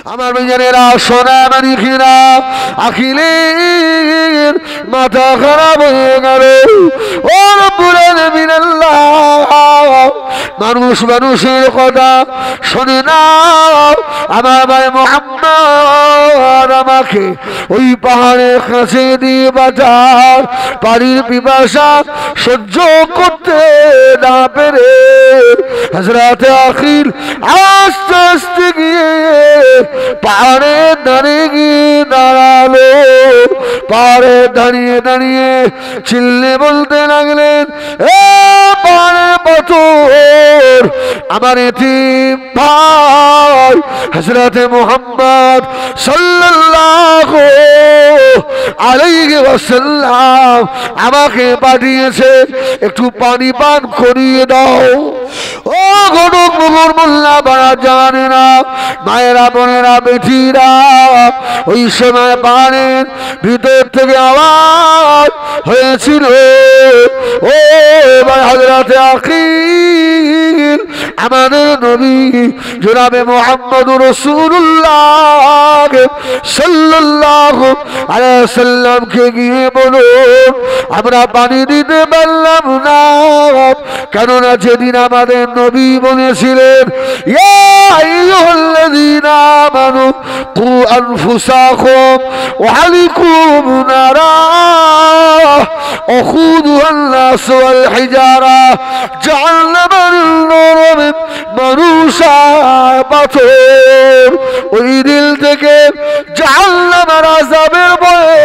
আমার ভাইজানেরা সোনা মানিকেরা আখিলের মাথা খারাপ হয়ে গেল ও রব্বুল আলামিন আল্লাহ মানুষ মানুষের কথা শোনে না আমার ভাই মুহাম্মদ আমাকে ওই পাহাড়ের কাছে দিয়ে বাঁচার পানির পিপাসা সহ্য করতে না পেরে হযরত আখিল আস্তে আস্তে গিয়ে পাহাড়ে দাঁড়িয়ে গিয়ে দাঁড়ালো পাহাড়ে দাঁড়িয়ে দাঁড়িয়ে চিল্লে বলতে লাগলেন এ পাহাড়ের পাথর আমার এতিম ভাই হযরত মুহাম্মদ সাল্লাল্লাহু আলাইহি ওয়াসাল্লাম আমাকে পাঠিয়েছে একটু পানি পান করিয়ে দাও ও ঘটক মুগুর মোল্লা বাড়া জানে না মায়েরা বোনেরা বেটিরা ওই সময় পাহাড়ের ভিতর থেকে আওয়াজ হয়েছিল ও ভাই হযরত আখিল আমাদের নবী জনাবে মুহাম্মদুর রাসূলুল্লাহ সাল্লাল্লাহু আলাইহি ওয়াসাল্লামকে গিয়ে বলুন আমরা পানি দিতে পারলাম না কেননা যেদিন আমাদের নবী বলেছিলেন ইয়া আইয়ুহাল্লাযীনা আমানু কু আনফুসাকুম ওয়া আহলিকুম নারা وقودها الناس والحجارة جعلنا النور منوشا পাথর ওই দিল থেকে জাহান্নামের আযাবের ভয়ে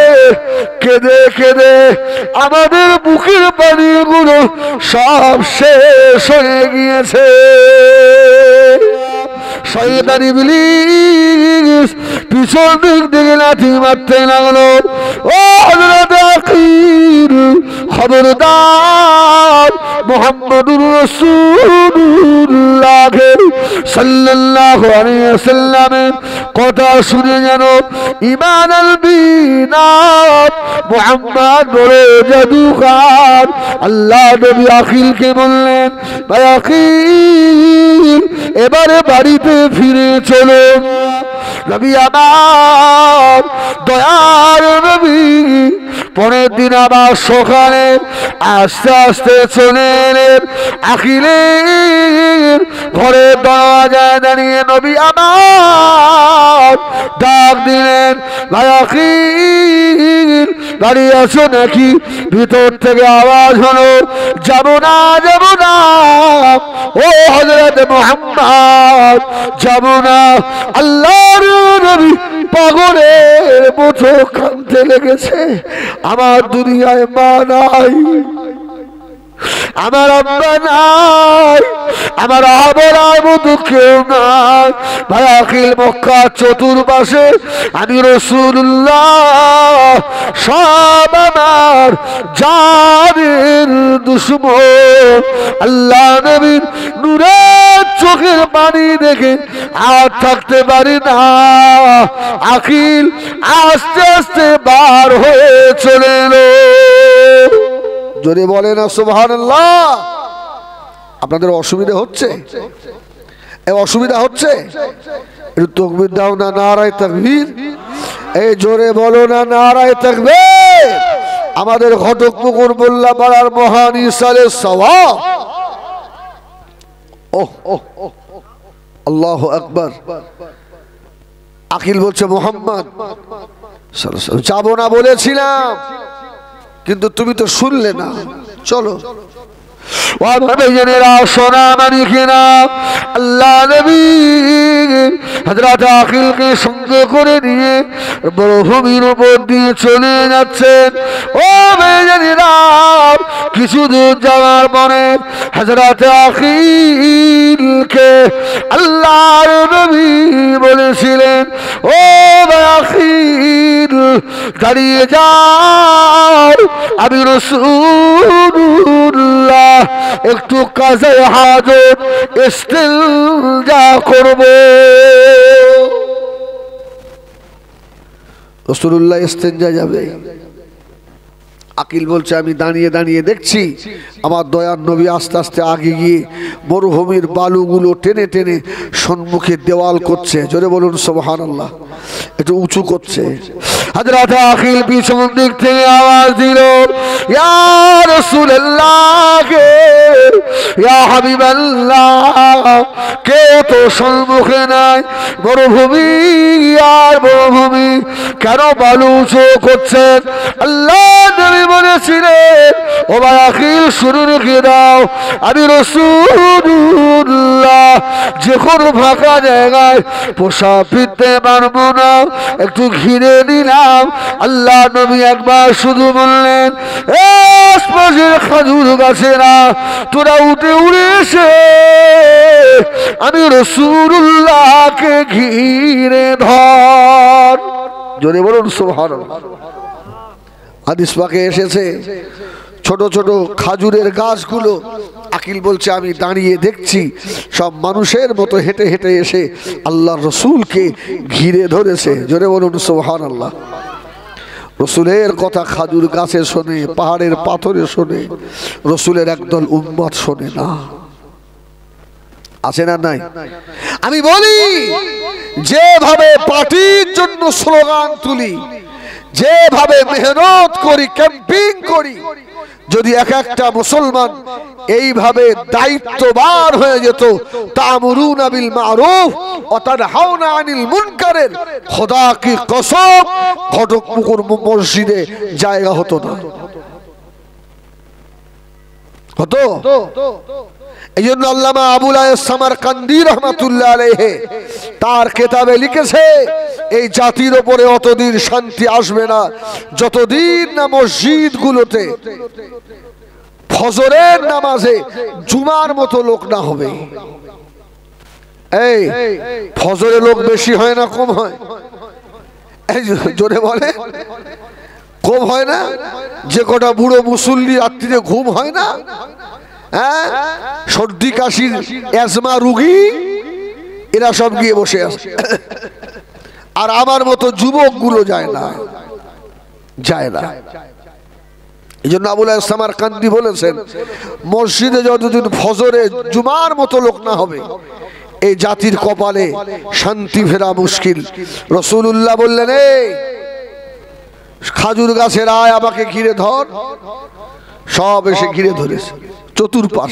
কেঁদে কেঁদে আমাদের বুকের পানিগুলো সব শেষ হয়ে গিয়েছে শয়তান ইবলিস পিছন দিক থেকে লাথি মারতে লাগলো ও হযরত আখিল খবরদার মুহাম্মদুর রাসূলুল্লাহ সাল্লাল্লাহু আলাইহি ওয়াসাল্লামের কথা শুনে যেন ঈমান আনবি না মুহাম্মদ বড় জাদুকর আল্লাহ নবী আখিলকে বললেন ভাই আখিল এবারে বাড়িতে ফিরে চলো নবী আমার দয়ার নবী পরের দিন আবার সকালে আস্তে আস্তে চলে এলেন আখিলের ঘরের দরজায় দাঁড়িয়ে নবী আমার ডাক দিলেন ভাই আখিল বাড়ি আছো নাকি ভিতর থেকে আওয়াজ হলো যাব না ও হযরত মুহাম্মদ যাব না আল্লাহর নবী পাগলের মতো কাঁদতে লেগেছে আমার দুনিয়ায় মা নাই আমার আব্বা নাই আমার আবরার মতো কেউ নাই ভাই আখিল মক্কা চতুর্পাশে আমি রাসূলুল্লাহ সব আমার জানের দুশমন আল্লাহ নবীর নূরের চোখের পানি দেখে আর থাকতে পারি না আখিল আস্তে আস্তে বার হয়ে চলে এলো জোরে বলে না সুবহানাল্লাহ আপনাদের অসুবিধা হচ্ছে অসুবিধা হচ্ছে একটু তাকবীর দাও না নারায়ে তাকবীর এই জোরে বলো না নারায়ে তাকবীর আমাদের ঘটকপুকুর মোল্লা পাড়ার মহান ইসালের সওয়াব আল্লাহু আকবার আখিল বলছে মুহাম্মদ যাব না বলেছিলাম কিন্তু তুমি তো শুনলে না চলো সোনা মানিকেরা আল্লাহ নবী হযরত আখিলকে সঙ্গে করে নিয়ে মরুভূমির উপর দিয়ে চলে যাচ্ছেন ও ভাইজানেরা কিছু দূর যাওয়ার পরে হযরত আখিলকে আল্লাহর নবী বলেছিলেন ও ভাই আখিল দাঁড়িয়ে যাও আমি রাসূলুল্লাহ একটু কাজে হাজত ইস্তিলজা করব রাসূলুল্লাহ ইস্তিনজা যাবে আকিল বলছে আমি দাঁড়িয়ে দাঁড়িয়ে দেখছি আমার দয়ার নবী আস্তে আস্তে আগে গিয়ে মরুভূমির বালুগুলো টেনে টেনে সম্মুখে দেওয়াল করছে। জোরে বলুন সুবহানাল্লাহ। একটু উঁচু করছে। হযরত আকিল পিছন দিক থেকে আওয়াজ দিল, ইয়া রাসূলুল্লাহ, ইয়া হাবিবাল্লাহ, কে তো সম্মুখে নাই, মরুভূমি আর মরুভূমি, কেন বালু উঁচু করছেন? আল্লাহ নবী বলেছিলেন, ও ভাই আকিল শুনে রেখে দাও, আমি রাসূলুল্লাহ যে কোনো ফাঁকা জায়গায় পোশাক ফিরতে পারবো না, একটু ঘিরে নিলাম। আল্লাহ নবী একবার শুধু বললেন, আশপাশের খাজুর গাছেরা তোরা উঠে উড়ে এসে আমি রাসূলুল্লাহকে ঘিরে ধর। জোরে বলুন সুবহানাল্লাহ। হাদিস পাকে এসেছে ছোট ছোট খাজুরের গাছগুলো, আকিল বলছে আমি দাঁড়িয়ে দেখছি সব মানুষের মতো হেঁটে হেঁটে এসে আল্লাহর রসুলকে ঘিরে ধরেছে। জোরে বলুন সুবহানাল্লাহ। রসুলের কথা খাজুর গাছে শোনে, পাহাড়ের পাথরে শোনে, রসুলের একদল উম্মত শোনে না। আছে না নাই? আমি বলি যেভাবে পার্টির জন্য স্লোগান তুলি, যেভাবে মেহনত করি, ক্যাম্পিং করি, যদি এক একটা মুসলমান এইভাবে দায়িত্ববান হয়ে যেত, তা'মুরুনা বিল মারুফ ওয়া তানহাউনা আনিল মুনকারের, খোদা কি কসম ঘটকপুকুর মসজিদে জায়গা হতো না। হতো? এই জন্য আল্লামা আবুল আয়েস সামারকান্দি রাহমাতুল্লাহ আলাইহি তার কিতাবে লিখেছে, এই জাতির উপরে অতদিন শান্তি আসবে না যতদিন না মসজিদগুলোতে ফজরের নামাজে জুমার মতো লোক না হবে। এই ফজরে লোক বেশি হয় না কম হয়? এই জোরে বলে, কম হয় না? যে কটা বুড়ো মুসল্লি রাত্রিতে ঘুম হয় না, হ্যাঁ, সর্দি কাশির অ্যাজমা রুগী, এরা সব গিয়ে বসে আছে। আর আমার মতো যুবক গুলো যায় না, যায় না। এই জন্য আবুল আয়েস সামারকান্দি বলেছেন, মসজিদে যতদিন ফজরে জুমার মতো লোক না হবে, এই জাতির কপালে শান্তি ফেরা মুশকিল। রাসূলুল্লাহ বললেন, এই খাজুর গাছের আয় আমাকে ঘিরে ধর। সব এসে ঘিরে ধরেছে চতুর্পাশ।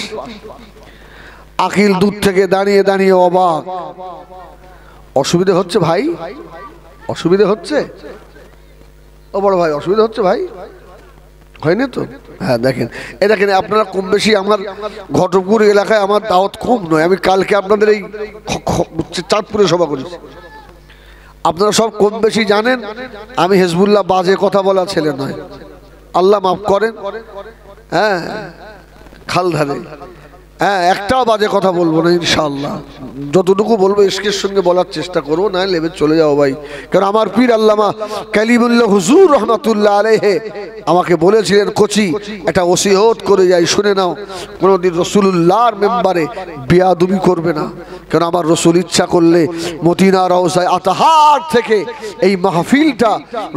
আকিল দূর থেকে দাঁড়িয়ে দাঁড়িয়ে অবাক। অসুবিধা হচ্ছে ভাই? অসুবিধা হচ্ছে? ও বড় ভাই অসুবিধা হচ্ছে ভাই? হয়নি তো? হ্যাঁ দেখেন, এ দেখেন আপনারা কম বেশি, আমার ঘটকপুর এলাকায় আমার দাওয়াত কম নয়। আমি কালকে আপনাদের এই চাঁদপুরে সভা করেছি, আপনারা সব কম বেশি জানেন। আমি হিজবুল্লাহ বাজে কথা বলা ছেলে নয়, আল্লাহ মাফ করেন। হ্যাঁ, খাল ধারে, হ্যাঁ, একটাও বাজে কথা বলবো না ইনশাআল্লাহ। যতটুকু বলবো ইশকের সঙ্গে বলার চেষ্টা করবো, না লেবে চলে যাও ভাই। কারণ আমার পীর আল্লামা কালিমুল্লাহ হুজুর রহমাতুল্লাহ আলাইহি আমাকে বলেছিলেন, কোচি একটা ওসিয়ত করে যাই, শুনে নাও, কোনোদিন রাসূলুল্লাহর মেম্বারে বেয়াদবি করবে না। কারণ আমার রাসূল ইচ্ছা করলে মদিনা রওজায়ে আতাহার থেকে এই মাহফিলটা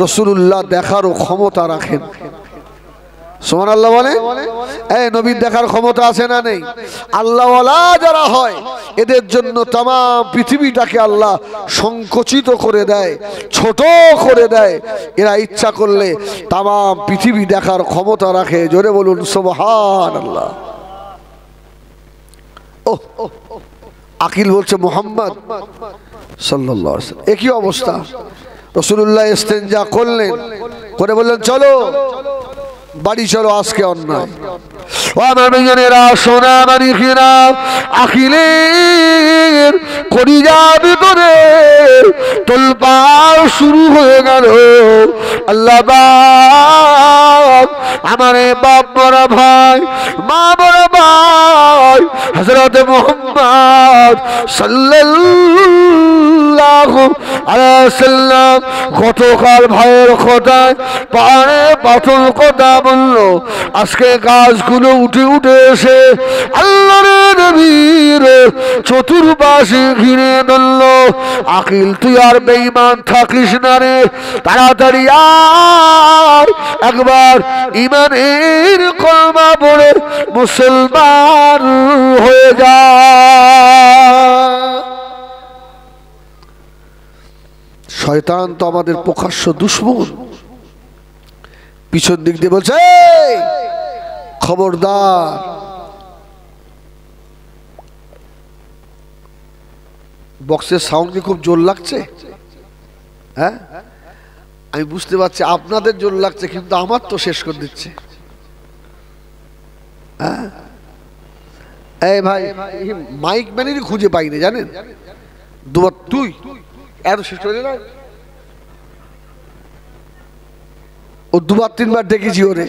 রাসূলুল্লাহ দেখারও ক্ষমতা রাখেন। সুবহানাল্লাহ বলে। এই নবীর দেখার ক্ষমতা আছে না নেই? আল্লাহওয়ালা যারা হয় এদের জন্য তাম পৃথিবীটাকে আল্লাহ সংকুচিত করে দেয়, ছোট করে দেয়। এরা ইচ্ছা করলে তাম পৃথিবী দেখার ক্ষমতা রাখে। জোরে বলুন সুবহানাল্লাহ। ওহ, আকিল বলছে মুহাম্মদ সাল্লাল্লাহু আলাইহি ওয়াসাল্লাম একই অবস্থা। রাসূলুল্লাহ ইস্তেনজা করলেন, করে বললেন চলো বাড়ি চলো, আজকে অন্যায়। ও আমার মেয়েরা, সোনা মানিকেরা, আখিলের কলিজা ভিতরে তোলপাড় শুরু হয়ে গেল। আল্লাহ বাপ, আমার বাপ বড় ভাই, মা বড় ভাই হযরত মুহাম্মদ সাল্লাল্লাহু আলাইহিস সালাম গতকাল ভাইয়ের কথায় পাহাড়ে পাথর কথা বলল, আজকে গাছগুলো উঠে উঠে এসে আল্লাহর নবীর চতুর্পাশে ঘিরে ধরল। আকিল তুই আর বেঈমান থাকিস না রে, তাড়াতাড়ি আর একবার ঈমানের কলমা পড়ে মুসলমান হয়ে যা। শয়তান তো আমাদের প্রকাশ্য দুশমন, পিছন দিক দিয়ে বলছে খবরদার। বক্সের সাউন্ড কি খুব জোর লাগছে? হ্যাঁ আমি বুঝতে পারছি আপনাদের জোর লাগছে, কিন্তু আমার তো শেষ করে দিচ্ছে। হ্যাঁ এই ভাই মাইক ম্যানেরই খুঁজে পাইনি জানেন, দুবার তুই এত শেষ করে না, ও দুবার তিনবার ডেকেছি ওরে।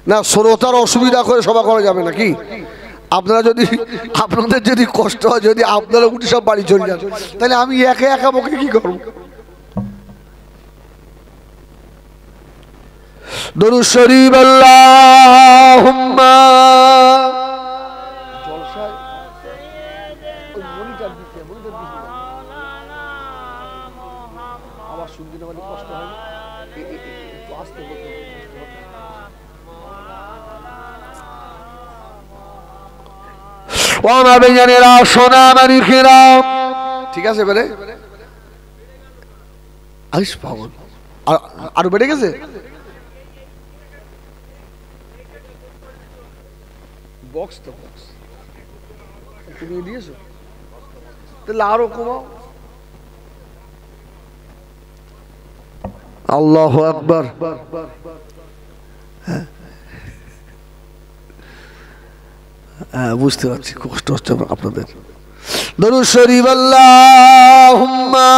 না শ্রোতার অসুবিধা করে সভা করা যাবে নাকি? আপনারা যদি আপনাদের যদি কষ্ট হয়, যদি আপনারা উঠে সব বাড়ি চলে যান, তাহলে আমি একা একা বকে কি করব? দরুদ শরীফ আল্লাহুম্মা আবার শুনতে না কষ্ট হয় না, একটু আস্তে বলতে। ঠিক আছে বেড়ে আইস পাগল আরো বেড়ে গেছে। বক্স তো বক্স তুমি দিয়েছো, তাহলে আরো কমাও। আল্লাহু আকবার। বুঝতে পারছি কষ্ট হচ্ছে আপনাদের। দরুদ শরীফ আল্লাহুম্মা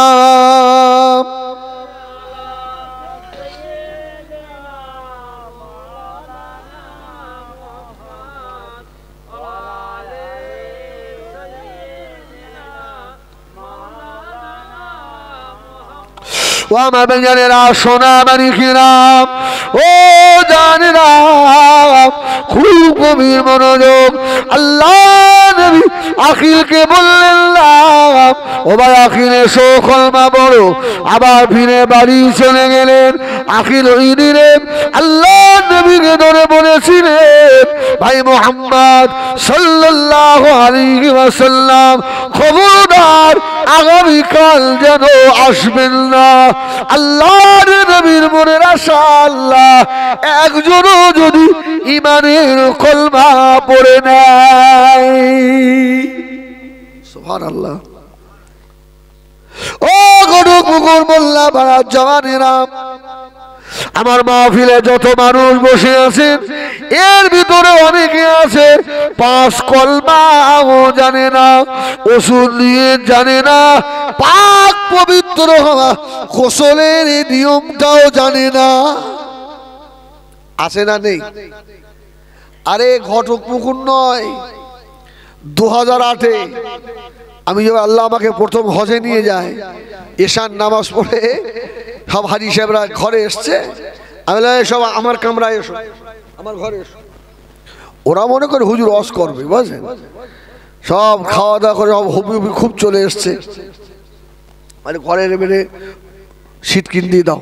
ও আমার বেঞ্জানেরা, সোনা মানিকেরাম, ও জানেরা, খুব গভীর মনোযোগ। আল্লাহ নবী আখিলকে বললেন ও ভাই আখিল এসো কলমা পড়ো। আবার ফিরে বাড়ি চলে গেলেন। আখিল ওই দিনে আল্লাহ নবীকে ধরে বলেছিলেন, ভাই মুহাম্মদ সাল্লাল্লাহু আলাইহি ওয়াসাল্লাম খবরদার আগামীকাল যেন আসবেন না। আল্লাহর নবীর মনের আশা আল্লাহ একজনও যদি ঈমানের কলমা পড়ে নেয়। সুবহানাল্লাহ। ও গরু কুকুর মোল্লা পাড়ার জওয়ানেরা, আমার মাহফিলে যত মানুষ বসে আছেন এর ভিতরে অনেকে আছে পাঁচ কলমাও জানে না, ওষুধ নিয়ে জানে না, পাক পবিত্র হওয়া গোসলের নিয়মটাও জানে না। আছে না নেই? আরে ঘটক পুকুর নয়, 2008-এ আমি যখন আল্লাহ আমাকে প্রথম হজে নিয়ে যায়, এশার নামাজ পড়ে সব হাজি সাহেবরা ঘরে এসছে, আমি সব আমার কামরায় এসো, আমার ঘরে এসো। ওরা মনে করে হুজুর ওয়াজ করবে, বুঝলেন? সব খাওয়া দাওয়া করে সব হবি হবি খুব চলে এসছে। মানে ঘরে বেড়ে সিট কিন দিয়ে দাও।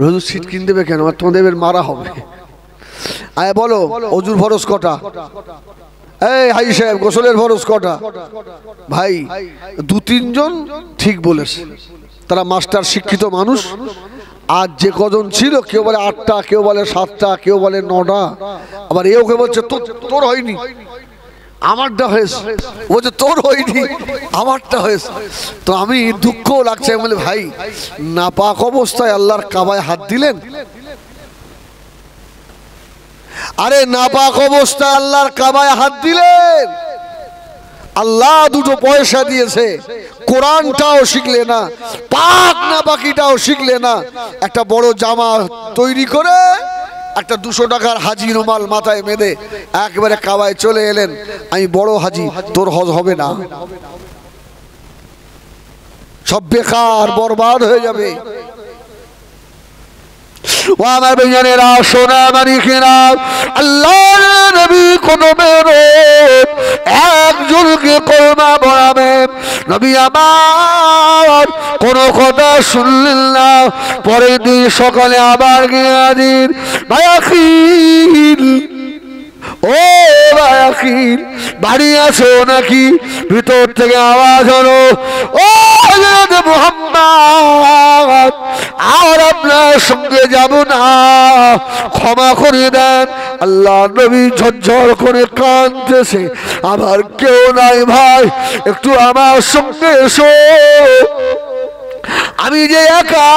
হুজুর সিট কিন দেবে কেন? তোমাদের মারা হবে। আয় বলো অজুর ফরজ কটা? এই হাজি সাহেব গোসলের ফরজ কটা? ভাই 2-3 জন ঠিক বলেছে, তারা মাস্টার শিক্ষিত মানুষ। আর যে কজন ছিল, কেউ বলে 8টা, কেউ বলে 7টা, কেউ বলে 9টা, আবার এও কেউ বলছে তোর হয়নি, আমারটা হয়েছে, বলছে তোর হয়নি, আমারটা হয়েছে। তো আমি দুঃখ লাগছে, বলে ভাই নাপাক অবস্থায় আল্লাহর কাবায় হাত দিলেন। আরে নাপাক অবস্থায় আল্লাহর কাবায় হাত দিলেন। আল্লাহ 2টো পয়সা দিয়েছে, কোরআনটাও শিখলে না, পাক না বাকিটাও শিখলে না। একটা বড় জামা তৈরি করে একটা 200 টাকার হাজি রুমাল মাথায় বেঁধে একবারে কাবায় চলে এলেন। আমি বড় হাজি, তোর হজ হবে না। সব বেকার বরবাদ হয়ে যাবে। ও আমার ভাইজানেরা, সোনা মানিকেরা, আল্লাহর নবী কদমের একজনকে কলমা পড়াবেন। নবী আমার কোন কথা শুনলেন না। পরের দিন সকালে আবার গিয়ে হাজির। ভায়াখিল, ও ভায়াখিল, বাড়ি আছো নাকি? ভিতর থেকে আওয়াজ হলো, ও হযরত মুহাম্মদ, আর আপনার সঙ্গে যাব না, ক্ষমা করে দেন। আল্লাহ নবী ঝরঝর করে কাঁদতেছে, আমার কেউ নাই ভাই, একটু আমার সঙ্গে এসো, আমি যে একা।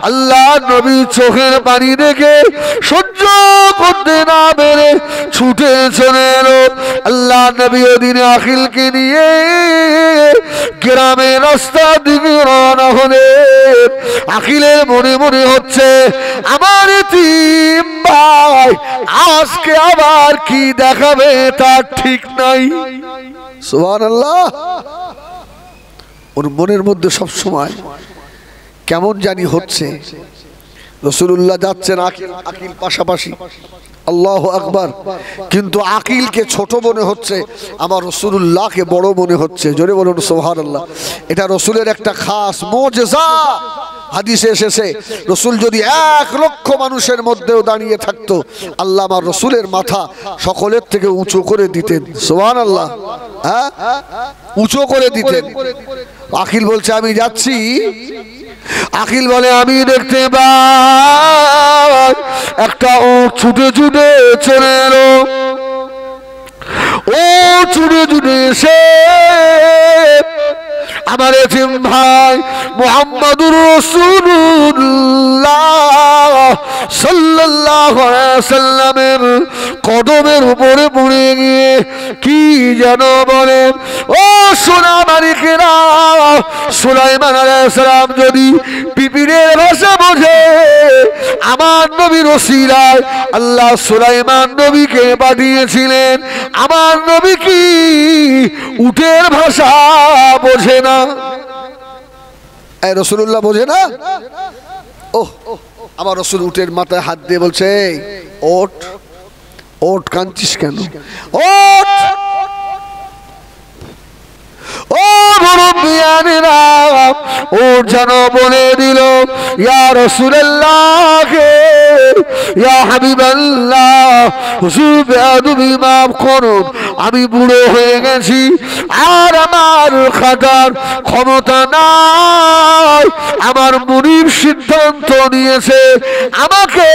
আল্লাহ নবী চোখের পানি দেখে সহ্য করতে না পেরে ছুটে চলে এলো। আল্লাহ নবী ওদিনে আখিলকে নিয়ে গ্রামের রাস্তার দিকে রওনা হলেন। আখিলের মনে মনে হচ্ছে, আমার এতিম ভাই আজকে আবার কি দেখাবে তার ঠিক নাই। সুবহানাল্লাহ। ওর মনের মধ্যে সব সময় কেমন জানি হচ্ছে। রাসূলুল্লাহ যাচ্ছেন, আকিল পাশাপাশি, আল্লাহু আকবার, কিন্তু আকিলকে ছোট মনে হচ্ছে, আমার রাসূলুল্লাহকে বড় মনে হচ্ছে। জোরে বলুন সুবহানাল্লাহ। এটা রাসূলের একটা খাস মুজিজা। হাদিসে এসেছে, রাসূল যদি 1 লক্ষ মানুষের মধ্যেও দাঁড়িয়ে থাকতো, আল্লাহ আমার রাসূলের মাথা সকলের থেকে উঁচু করে দিতেন। সুবহানাল্লাহ। হ্যাঁ, উঁচু করে দিতেন। আকিল বলছে, আমি যাচ্ছি। আকিল বলে, আমি দেখতে পাই একটা উট ছুটে ছুটে চলে এলো। ও ছুটে ছুটে এসে আমার এতিম ভাই মুহাম্মাদুর রাসূলুল্লাহ সাল্লাল্লাহু আলাইহি ওয়াসাল্লামের কদমের উপরে পড়ে গিয়ে কি যেন বলে, ও সোনা মানিকেরা, সুলাইমান আলাইহিস সালাম যদি পিপিলের ভাষা বোঝে, আমার নবীর ওসিলায় আল্লাহ সুলাইমান নবীকে পাঠিয়েছিলেন। আমার নবী কি উটের ভাষা বোঝে না? রাসূলুল্লাহ বোঝে না? ওহ, আমার রাসূল উটের মাথায় হাত দিয়ে বলছে, ওঠ ওঠ, কাঁদছিস কেন? ওঠ। ও মুরব্বিয়ানেরা, ও যেন বলে দিল, ইয়া রাসূলুল্লাহ, ইয়া হাবিবাল্লাহ, হুজুর বেয়াদবি মাফ করুন, আমি বুড়ো হয়ে গেছি, আর আমার খাটার ক্ষমতা নাই। আমার মুনিব সিদ্ধান্ত নিয়েছে আমাকে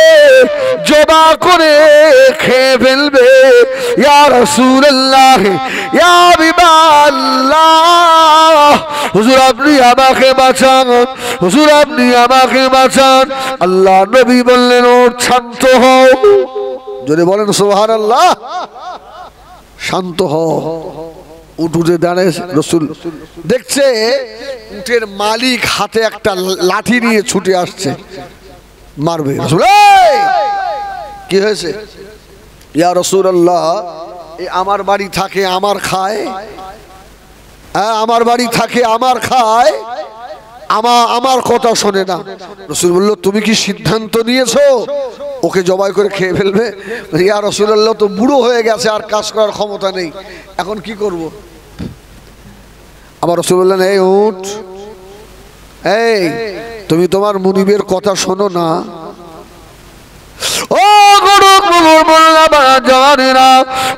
জবা করে খেয়ে ফেলবে। ইয়া রাসূলুল্লাহ, ইয়া হাবিবাল্লাহ, হুজুর আপনি আমাকে বাঁচান, হুজুর আপনি আমাকে বাঁচান। আল্লাহ নবী বললেন, ওর শান্ত হও। যদি বলেন সুবহানাল্লাহ। শান্ত হও। উঠে দাঁড়ায় রাসূল দেখছে উটের মালিক হাতে একটা লাঠি নিয়ে ছুটে আসছে, মারবে। রাসূল, কি হয়েছে? ইয়া রাসূলুল্লাহ, আমার বাড়ি থাকে আমার খায়, হ্যাঁ আমার বাড়ি থাকে আমার খায়, আমার কথা শোনে না। রাসূল বলল, তুমি কি সিদ্ধান্ত নিয়েছো ওকে জবাই করে খেয়ে ফেলবে? ইয়া রাসূলুল্লাহ, তো বুড়ো হয়ে গেছে, আর কাজ করার ক্ষমতা নেই, এখন কি করব? আমার রাসূল বললেন, এই উঠ, এই তুমি তোমার মুনিবের কথা শোনো না। ও জানেরা,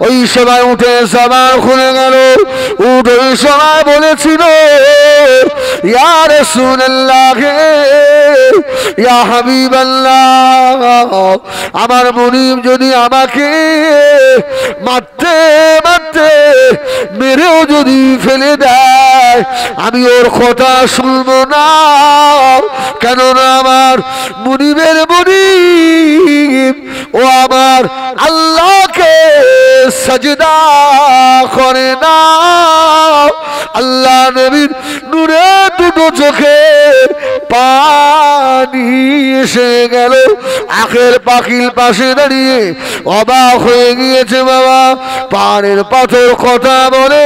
ওই সময় উঠে সাবার খুলে গেল। উঠ ওই সময় বলেছিল, ইয়া রাসূলুল্লাহ, ইয়া হাবিবাল্লাহ, আমার মুনিব যদি আমাকে মারতে মারতে মেরেও যদি ফেলে দেয়, আমি ওর কথা শুনবো না, কেননা আমার মুনিবের মুনিব ও আমার আল্লাহকে সাজদা করে না। আল্লাহ নবীর নূরের দুটো চোখে পানি এসে গেল। আখের পাখির পাশে দাঁড়িয়ে অবাক হয়ে গিয়েছে বাবা। পাহাড়ের পাথর কথা বলে,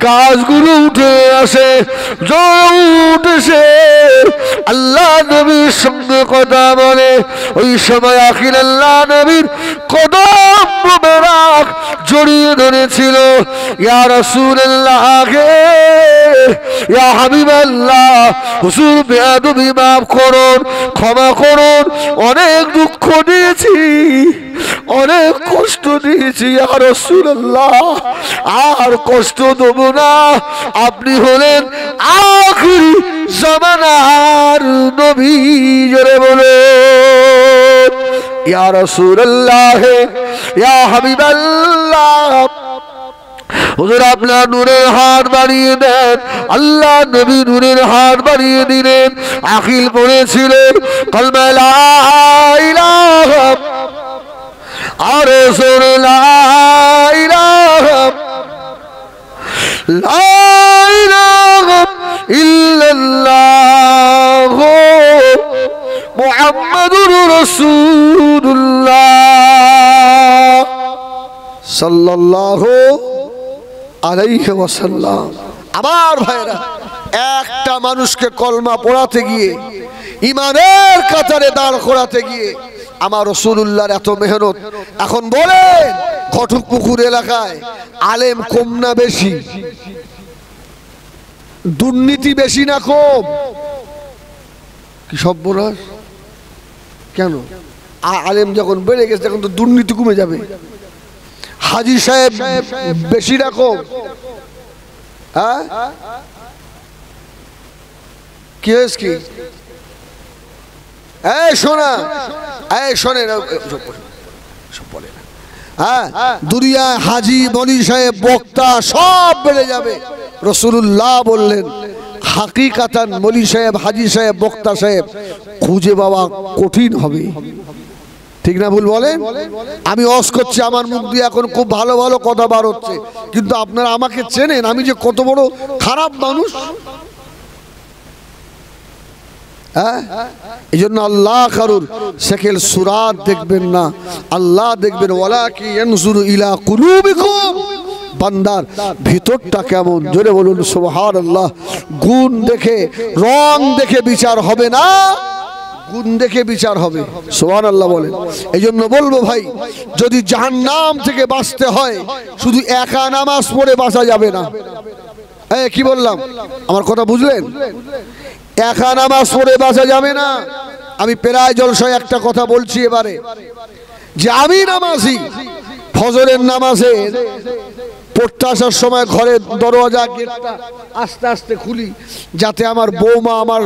গাছগুলো উঠে আসে, উঠেছে আল্লাহ নবীর সঙ্গে কথা বলে। ওই সময় আখির আল্লাহ নবীর কদম মোবারক জড়িয়ে ধরেছিল। ইয়া রাসূলুল্লাহ, ইয়া হাবিবাল্লাহ, হুজুর বেয়াদবি মাফ করুন, ক্ষমা করুন, অনেক দুঃখ দিয়েছি, অনেক কষ্ট দিয়েছি ইয়া রাসূলুল্লাহ, আর কষ্ট দেব না। আপনি হলেন আখিরি জামানার নবী। জোরে বলুন ইয়া রাসূলুল্লাহ, ইয়া হাবিবাল্লাহ। হুজুর আপনার নূরের হাত বাড়িয়ে দেন। আল্লাহ নবী নূরের হাত বাড়িয়ে দিলেন। আখিল পড়েছিলেন কলমা লা ইলাহা আর জোরে লা ইলাহা ইল্লাল্লাহ মুহাম্মাদুর রাসূলুল্লাহ সাল্লাল্লাহু আলাইহি ওয়াসাল্লাম। আমার ভাইরা, একটা মানুষকে কলমা পড়াতে গিয়ে, ইমানের কাতারে দাঁড় করাতে গিয়ে আমার রাসূলুল্লাহর এত মেহনত। এখন বলেন ঘটকপুকুর এলাকায় আলেম কম না বেশি? দুর্নীতি বেশি না কম? কি সর্বনাশ! কেন? আলেম যখন বেড়ে গেছে তখন তো দুর্নীতি কমে যাবে। হাজী সাহেব বেশি না কম? হ্যাঁ, কি হয়েছে? কি এই শোনা, এই শোনেন, হ্যাঁ, দুনিয়ায় হাজি মনি সাহেব বক্তা সব বেড়ে যাবে। রাসূলুল্লাহ বললেন হাকিকাতান মলি সাহেব, হাজি সাহেব, বক্তা সাহেব খুঁজে পাওয়া কঠিন হবে। ঠিক না ভুল বলেন? আমি ওয়াজ করছি, আমার মুখ দিয়ে এখন খুব ভালো ভালো কথা বার হচ্ছে, কিন্তু আপনারা আমাকে চেনেন আমি যে কত বড় খারাপ মানুষ। হ্যাঁ, এই জন্য আল্লাহ কারুর সেকেল সুরাত দেখবেন না, আল্লাহ দেখবেন ওয়ালাকি ইয়ানজুরু ইলা কুলুবিকুম, বান্দার ভিতরটা কেমন। জোরে বলুন সুবহানাল্লাহ। গুণ দেখে, রং দেখে বিচার হবে না, গুণ দেখে বিচার হবে। সুবহানাল্লাহ বলেন। এই জন্য বলবো ভাই, যদি জাহান্নাম থেকে বাঁচতে হয় শুধু একা নামাজ পড়ে বাঁচা যাবে না। কি বললাম? আমার কথা বুঝলেন? একা নামাজ পড়ে বাঁচা যাবে না। আমি প্রায় জলসায় একটা কথা বলছি এবারে, যে আমি নামাজি, ফজরের নামাজের পড়তে আসার সময় ঘরের দরজা গেটটা আস্তে আস্তে খুলি, যাতে আমার বৌমা, আমার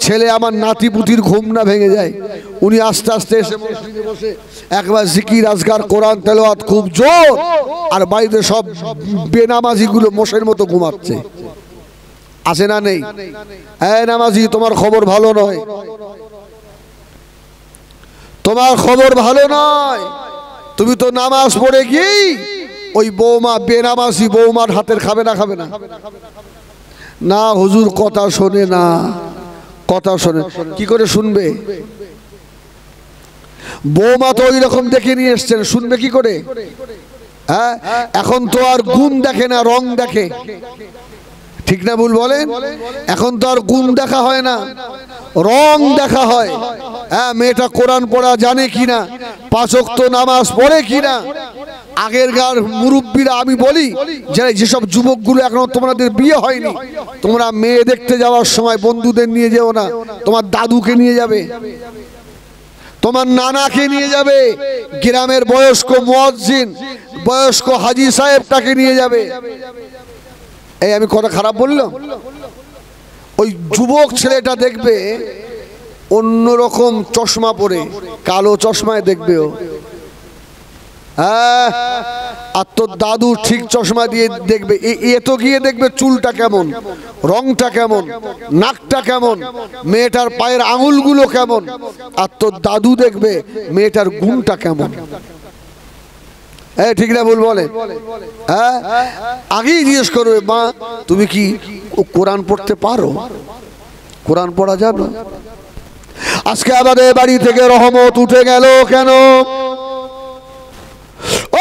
ছেলে, আমার নাতি পুতির ঘুম না ভেঙে যায়। উনি আস্তে আস্তে এসে মসজিদে বসে একবার জিকির আজকার কোরআন তেলাওয়াত খুব জোর, আর বাড়িতে সব বেনামাজিগুলো মোষের মতো ঘুমাচ্ছে। আছে না নেই? হ্যাঁ নামাজি, তোমার খবর ভালো নয়, তোমার খবর ভালো নয়। তুমি তো নামাজ পড়ে গিয়েই ওই বৌমা, বেনামাজি বৌমার হাতের খাবে না? খাবে না? না হুজুর কথা শোনে না, কথা শোনে। কি করে শুনবে? বৌমা তো ওই রকম দেখে নিয়ে এসছেন, শুনবে কি করে? হ্যাঁ, এখন তো আর গুণ দেখে না, রং দেখে। ঠিক না ভুল বলেন? এখন তো আর গুণ দেখা হয় না, রং দেখা হয়। হ্যাঁ, মেয়েটা কোরআন পড়া জানে কিনা, 5 ওয়াক্ত নামাজ পড়ে কিনা। আগেরকার মুরব্বীরা, আমি বলি যেসব যুবকগুলো এখনো তোমাদের বিয়ে হয়নি, তোমরা মেয়ে দেখতে যাওয়ার সময় বন্ধুদের নিয়ে যেও না, তোমার দাদুকে নিয়ে যাবে, তোমার নানাকে নিয়ে যাবে, গ্রামের বয়স্ক মুয়াজ্জিন, বয়স্ক হাজী সাহেবটাকে নিয়ে যাবে। এই আমি কথা খারাপ বললাম? ওই যুবক ছেলেটা দেখবে অন্যরকম চশমা পরে, কালো চশমায় দেখবে ও। হ্যাঁ, আর তোর দাদু ঠিক চশমা দিয়ে দেখবে। এ তো গিয়ে দেখবে চুলটা কেমন, রংটা কেমন, নাকটা কেমন, মেয়েটার পায়ের আঙুলগুলো কেমন, আর তোর দাদু দেখবে মেয়েটার গুণটা কেমন। ঠিক না ভুল বলে? হ্যাঁ, আগেই জিজ্ঞেস করবে, মা তুমি কি কোরআন পড়তে পারো? কোরআন পড়া যাবে না। আজকে আমাদের বাড়ি থেকে রহমত উঠে গেল কেন?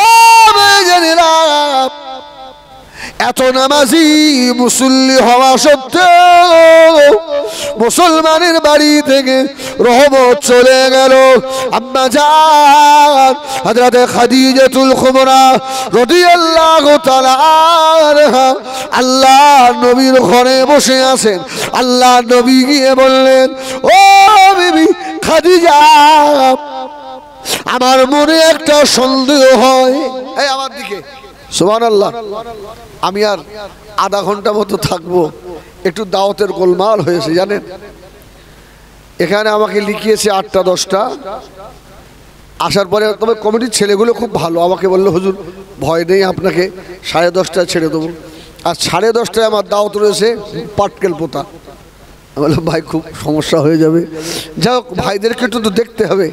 ও ভাইজানেরা, এত নামাজি মুসল্লি হওয়া সত্ত্বেও মুসলমানের বাড়ি থেকে রহমত চলে গেল। আম্মা জান হযরত খাদিজাতুল কুবরা রাদিয়াল্লাহু তাআলা আনহা আল্লাহর নবীর ঘরে বসে আছেন। আল্লাহর নবী গিয়ে বললেন, ও বিবি খাদিজা, আমার মনে একটা সন্দেহ হয়। এই আমার দিকে সুবহানাল্লাহ। আমি আর আধা ঘন্টা মতো থাকবো, একটু দাওয়াতের গোলমাল হয়েছে জানেন। এখানে আমাকে লিখিয়েছে 8টা 10টা, আসার পরে তবে কমিটির ছেলেগুলো খুব ভালো, আমাকে বললো হুজুর ভয় নেই, আপনাকে 10:30টায় ছেড়ে দেবো। আর 10:30টায় আমার দাওয়াত রয়েছে পাটকেল পোতা। আমি বললাম ভাই খুব সমস্যা হয়ে যাবে, যাই হোক ভাইদেরকে একটু তো দেখতে হবে।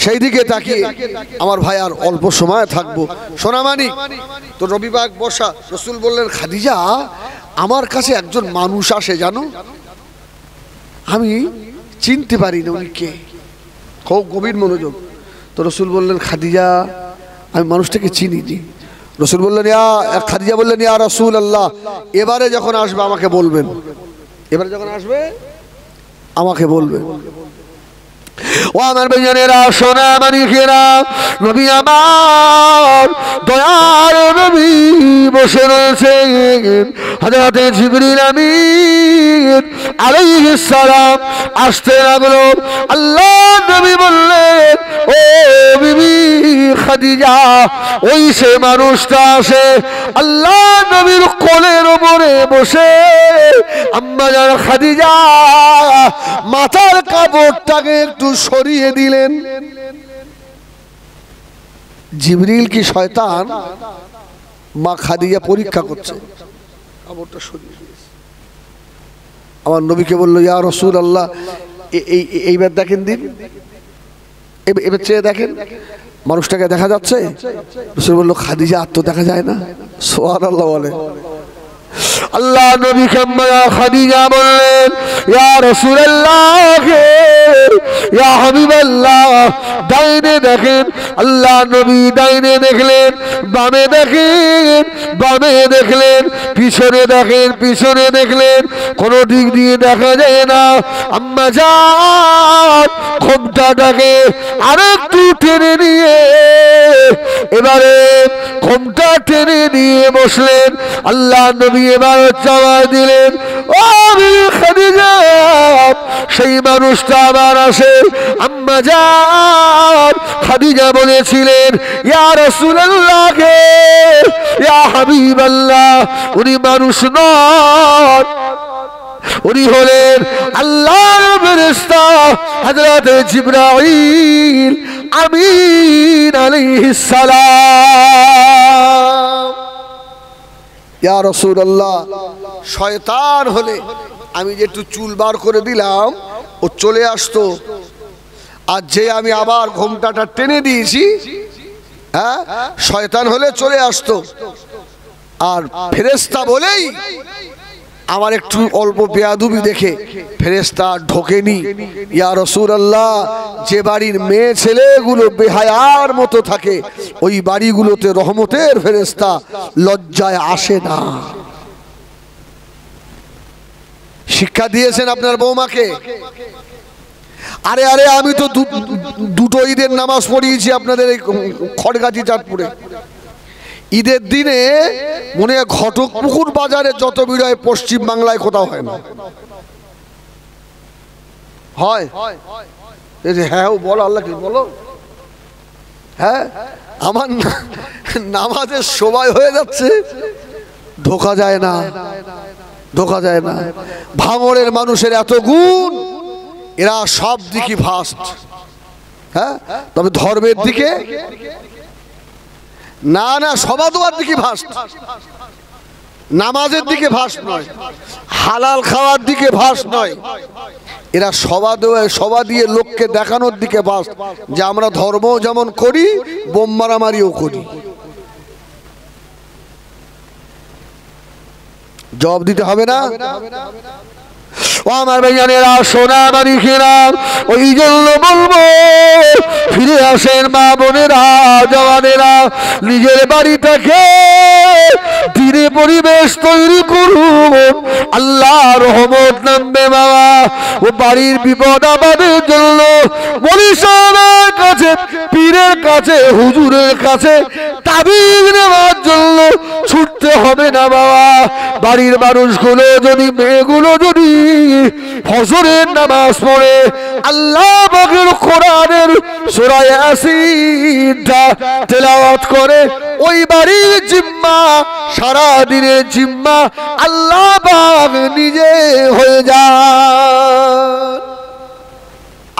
সেই দিকে তাকিয়ে আমার ভাই আর অল্প সময় থাকবো, সোনামানিক তো রবিবাগ বসা। রসুল বললেন, খাদিজা আমার কাছে একজন মানুষ আসে জানো, আমি চিনতে পারি না উনি কে। খুব গভীর মনোযোগ। তো রসুল বললেন, খাদিজা আমি মানুষটাকে চিনি নি। রসুল বললেন, খাদিজা বললেন, ইয়া রাসূল আল্লাহ, এবারে যখন আসবে আমাকে বলবেন, এবারে যখন আসবে আমাকে বলবেন। ও আমার ভাইজানেরা, সোনা মানিকেরা, নবী আমার দয়ার নবী বসে রয়েছেন। হযরতে জিবরিল আমিন আলাইহিস সালাম আসতে লাগলো। আল্লাহ নবী বললেন, ও বিবি খাদিজা, ওই সে মানুষটা আসে। আল্লাহ নবীর কোলের উপরে বসে আম্মা জান খাদিজা মাথার কাপড়টাকে একটু সরিয়ে দিলেন। জিবরিল কি শয়তান? মা খাদিজা পরীক্ষা করছে, কাপড়টা সরিয়ে দিয়েছে। আমার নবীকে বললো, ইয়া রাসূলুল্লাহ, এইবার দেখেন দিন, এবার চেয়ে দেখেন মানুষটাকে দেখা যাচ্ছে। রাসূল বলল, খাদিজা আর তো দেখা যায় না। সুবহানাল্লাহ বলে। আল্লাহ নবী খাদিজা বললেন, ইয়া রাসূলুল্লাহ, ইয়া হাবিবাল্লাহ, ডাইনে দেখেন। আল্লাহ নবী ডাইনে দেখলেন, বামে দেখেন, বামে দেখলেন, পিছনে দেখেন, পিছনে দেখলেন, কোন দিক দিয়ে দেখা যায় না। আম্মা জান ঘোমটাটাকে আরেকটু টেনে নিয়ে এবারে ঘোমটা টেনে নিয়ে বসলেন। আল্লাহ নবী এবার চাওয়া দিলেন, ও খাদিজা, সেই মানুষটা আবার আসে। আম্মা জান খাদিজা বলেছিলেন, ইয়া রাসূলুল্লাহ, ইয়া হাবিবাল্লাহ, উনি মানুষ নন, উনি হলেন আল্লাহর ফেরেশতা হযরত জিবরাইল আমিন আলাইহিস সালাম। ইয়া রাসূলুল্লাহ, শয়তান হলে আমি যে একটু চুল বার করে দিলাম ও চলে আসতো, আর যে আমি আবার ঘোমটাটা টেনে দিয়েছি, হ্যাঁ, শয়তান হলে চলে আসতো। আর ফেরেশতা বলেই আমার একটু অল্প বেয়াদবি দেখে ফেরেশতা ঢোকেনি। ইয়া রাসূলুল্লাহ, যে বাড়ির মেয়ে ছেলেগুলো বেহায়ার মতো থাকে ওই বাড়িগুলোতে রহমতের ফেরেশতা লজ্জায় আসে না। শিক্ষা দিয়েছেন আপনার বৌমাকে। আরে আরে আমি তো দুটো ঈদের নামাজ পড়িয়েছি আপনাদের এই খড়গাছি চাঁদপুরে। ঈদের দিনে মনে হয় ঘটকপুকুর বাজারে যত ভিড় হয় পশ্চিম বাংলায় কোথাও হয় না। হয়? হ্যাঁ বলো, আল্লাহ কি বলো। হ্যাঁ, আমার নামাজের সময় হয়ে যাচ্ছে, ধোকা যায় না, ধোকা যায় না। ভাঙড়ের মানুষের এত গুণ, এরা সব দিকে ফাস্ট। হ্যাঁ, তবে ধর্মের দিকে না, না, সবা দোয়ার দিকে ফাস্ট, নামাজের দিকে ফাস্ট নয়, হালাল খাওয়ার দিকে ফাস্ট নয়। এরা সবা দিয়ে লোককে দেখানোর দিকে ফাস্ট, যে আমরা ধর্ম যেমন করি বোম মারামারিও করি। জবাব দিতে হবে না? ও আমার ভাইয়ানেরা, সোনা মানিকেরা, ওই জন্য বলবো ফিরে আসেন মা বোনেরা, জওয়ানেরা, নিজের বাড়িটাকে দিনে পরিবেশ তৈরি করুন, আল্লাহ রহমত নামবে বাবা। ও বাড়ির বিপদ আপদের জন্য বলিশানের কাছে, পীরের কাছে, হুজুরের কাছে তাবিজ নেওয়ার জন্য ছুটতে হবে না বাবা। বাড়ির মানুষগুলো যদি, মেয়েগুলো যদি ফজরের নামাজ পড়ে আল্লাহ পাকের কোরআনের সূরা ইয়াসিনটা তেলাওয়াত করে, ওই বাড়ির জিম্মা, সারা দিনের জিম্মা আল্লাহ পাক নিজে হয়ে যায়।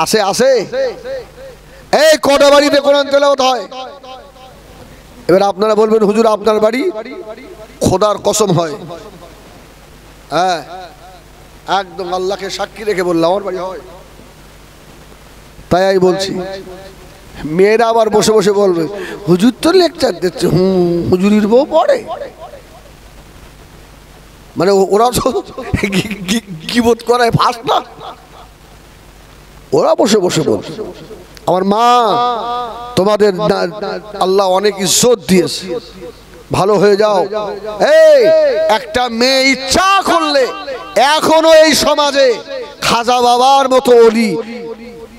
আসে আসে এই কটা বাড়িতে কোরআন তেলাওয়াত হয়? এবার আপনারা বলবেন হুজুর আপনার বাড়ি, খোদার কসম হয়, হ্যাঁ একদম আল্লাহকে সাক্ষী রেখে বললাম আমার বাড়ি হয়। তাই আমি বলছি, মেয়েরা আবার বসে বসে বলবে হুজুর তো লেকচার দিচ্ছে, হুজুরির বউ পড়ে, মানে ওরা গীবত করায় ফার্স্ট না, ওরা বসে বসে বলছে আমার মা তোমাদের আল্লাহ অনেক ইজ্জত দিয়েছে, ভালো হয়ে যাও। এই একটা মেয়ে ইচ্ছা করলে এখনো এই সমাজে খাজা বাবার মতো ওলি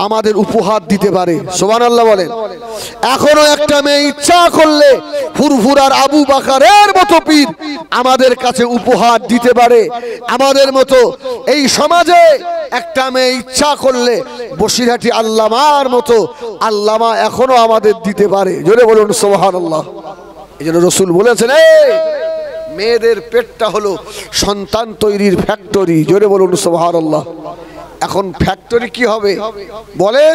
আমাদের উপহার দিতে পারে, সুবহানাল্লাহ বলেন। এখনো একটা মেয়ে ইচ্ছা করলে ফুরফুরার আবু বাকারের মতো পীর আমাদের কাছে উপহার দিতে পারে। আমাদের মতো এই সমাজে একটা মেয়ে ইচ্ছা করলে বসিরহাটি আল্লামার মতো আল্লামা এখনো আমাদের দিতে পারে, জোরে বলুন সুবহানাল্লাহ। এই জন্য রসুল বলেছেন মেয়েদের পেটটা হলো সন্তান তৈরির ফ্যাক্টরি, জোরে বলুন সুবহানাল্লাহ। এখন ফ্যাক্টরি কি হবে বলেন?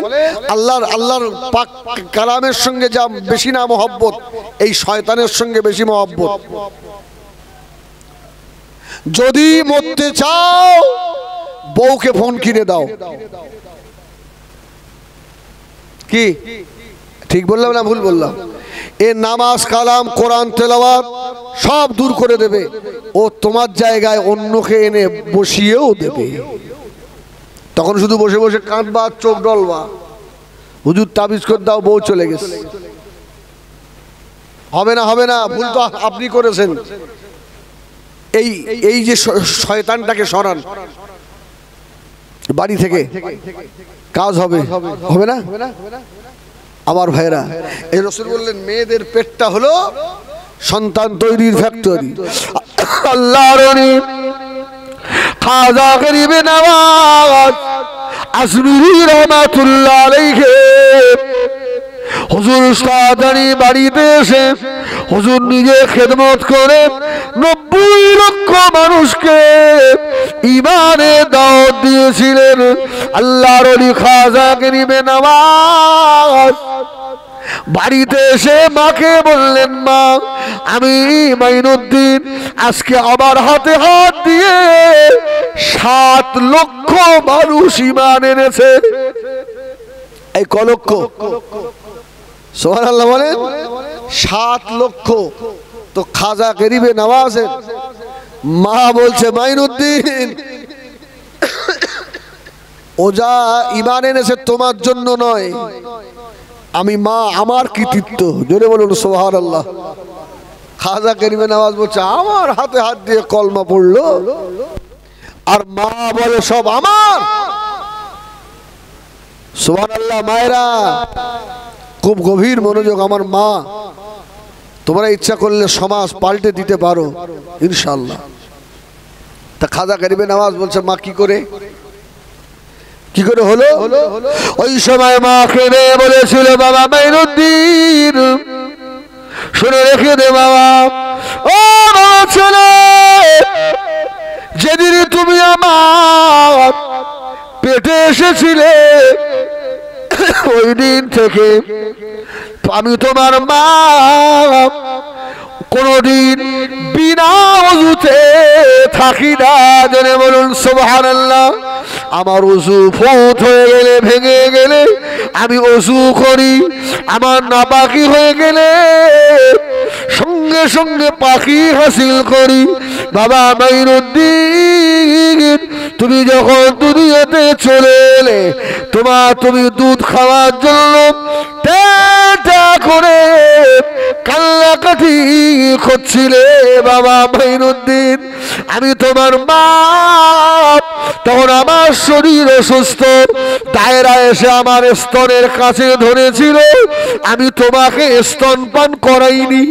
আল্লাহর পাক কালামের সঙ্গে যা বেশি না মহব্বত, এই শয়তানের সঙ্গে বেশি মহব্বত। যদি মরতে চাও বউকে ফোন কিনে দাও, কি ঠিক বললাম না ভুল বললাম? এ নামাজ কালাম কোরআন তেলাওয়াত সব দূর করে দেবে, ও তোমার জায়গায় অন্যকে এনে বসিয়েও দেবে। তখন শুধু বসে বসে কাঁদবা, চোখ ডলবা, হুজুর তাবিজ করে দাও, বউ চলে গেছে। হবে না, হবে না, ভুল তো আপনি করেছেন। এই যে শয়তানটাকে সরান বাড়ি থেকে, কাজ হবে, হবে না? আমার ভাইরা, এই রাসূল বললেন মেয়েদের পেটটা হলো সন্তান তৈরির ফ্যাক্টরি। আল্লাহর ওলি খাজা গরিবে নওয়াজ আজমিরি রহমাতুল্লাহ আলাইহি হুজুর উস্তাদানি বাড়িতে এসে হুজুর নিজে খেদমত করে 90 লক্ষ মানুষকে ঈমানের দাওয়াত দিয়েছিলেন। আল্লাহর ওলি খাজা গরিবে নওয়াজ বাড়িতে এসে মাকে বললেন, মা আমি মাইনুদ্দিন আজকে আবার হাতে হাত দিয়ে 7 লক্ষ মানুষ ঈমান এনেছে। এই ক লক্ষ? সুবহানাল্লাহ বলেন। 7 লক্ষ। তো খাজা গরিবে নওয়াজের মা বলছে, মাইনুদ্দিন ও যা ঈমান এনেছে তোমার জন্য নয়, আমি মা আমার কৃতিত্ব, জোরে বলুন সুবহানাল্লাহ। খাজা গরিবে নওয়াজ বলছে আমার হাতে হাত দিয়ে কলমা পড়লো, আর মা বলে সব আমার। সুবহানাল্লাহ। মায়েরা খুব গভীর মনোযোগ, আমার মা, তোমরা ইচ্ছা করলে সমাজ পাল্টে দিতে পারো ইনশাআল্লাহ। তা খাজা গরিবে নওয়াজ বলছে মা কি করে হলো? ওই সময় মা কেঁদে বলেছিল, বাবা মাইনুদ্দিন শুনে রেখে দে বাবা, ও বাবা ছেলে, যেদিন তুমি আমার পেটে এসেছিলে ওই দিন থেকে আমি তোমার মা কোনদিন বিনা ওযুতে থাকি না, জেনে বলুন সুবহানাল্লাহ। আমার ওযু ফৌত হয়ে গেলে, ভেঙে গেলে আমি ওযু করি, আমার নাপাকি হয়ে গেলে সঙ্গে সঙ্গে পাকি হাসিল করি। বাবা মাইনুদ্দিন তুমি যখন দুনিয়াতে চলে এলে তুমি দুধ খাওয়ার জন্য করে কান্নাকাটি করছিলে বাবা মাইনুদ্দিন। আমি তোমার মা, তখন আমার শরীর অসুস্থ, দায়রা এসে আমার স্তনের কাছে ধরেছিল, আমি তোমাকে স্তনপান করাইনি।